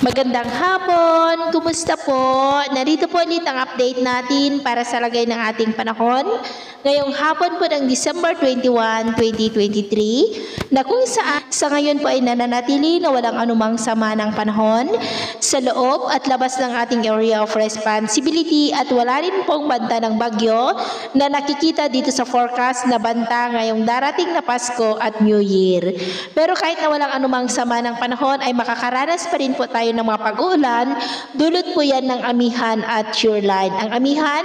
Magandang hapon! Kumusta po? Narito po ulit ang update natin para sa lagay ng ating panahon. Ngayong hapon po ng December 21, 2023 na kung saan sa ngayon po ay nananatili na walang anumang sama ng panahon sa loob at labas ng ating area of responsibility at wala rin pong banta ng bagyo na nakikita dito sa forecast na banta ngayong darating na Pasko at New Year. Pero kahit na walang anumang sama ng panahon ay makakaranas pa rin po tayo ng mga pag-uulan, dulot po yan ng amihan at shoreline. Ang amihan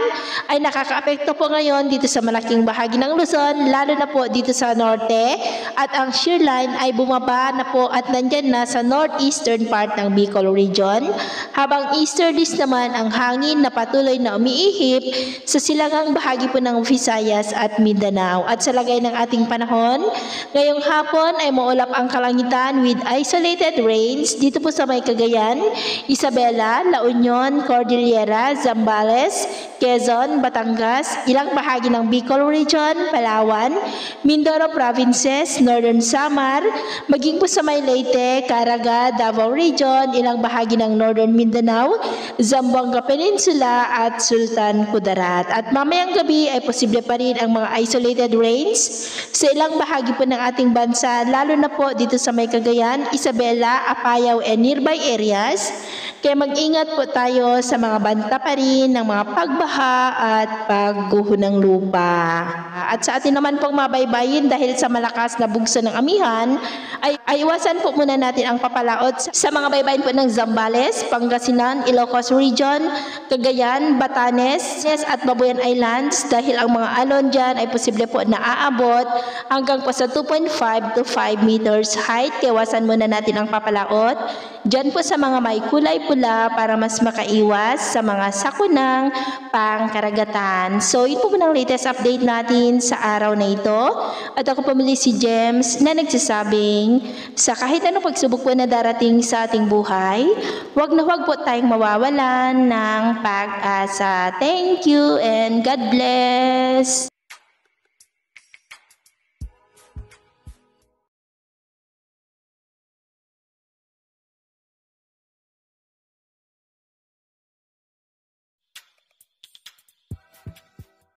ay nakakaapekto po ngayon dito sa malaking bahagi ng Luzon, lalo na po dito sa norte, at ang shoreline ay bumaba na po at nandyan na sa northeastern part ng Bicol region, habang easterlies naman ang hangin na patuloy na umiihip sa silangang bahagi po ng Visayas at Mindanao. At sa lagay ng ating panahon, ngayong hapon ay maulap ang kalangitan with isolated rains dito po sa may Cagayan, Isabela, La Union, Cordillera, Zambales, Quezon, Batangas, ilang bahagi ng Bicol Region, Palawan, Mindoro Provinces, Northern Samar, maging po sa may Leyte, Caraga, Davao Region, ilang bahagi ng Northern Mindanao, Zamboanga Peninsula at Sultan Kudarat. At mamayang gabi ay posible pa rin ang mga isolated rains sa ilang bahagi po ng ating bansa, lalo na po dito sa may Cagayan, Isabela, Apayao and nearby areas. Kaya mag-ingat po tayo sa mga banta pa rin ng mga pagbaha at pagguho ng lupa. At sa atin naman pong mabaybayin dahil sa malakas na bugso ng amihan, ay iwasan po muna natin ang papalaot sa mga baybayin po ng Zambales, Pangasinan, Ilocos Region, Cagayan, Batanes at Babuyan Islands dahil ang mga alon dyan ay posible po na aabot hanggang po sa 2.5 to 5 meters height. Kaya iwasan muna natin ang papalaot dyan po sa mga may kulay pula para mas makaiwas sa mga sakunang pangkaragatan. So, yun po muna ang latest update natin sa araw na ito. At ako pumili si James na nagsasabing sa kahit anong pagsubok po na darating sa ating buhay, wag na wag po tayong mawawalan ng pag-asa. Thank you and God bless!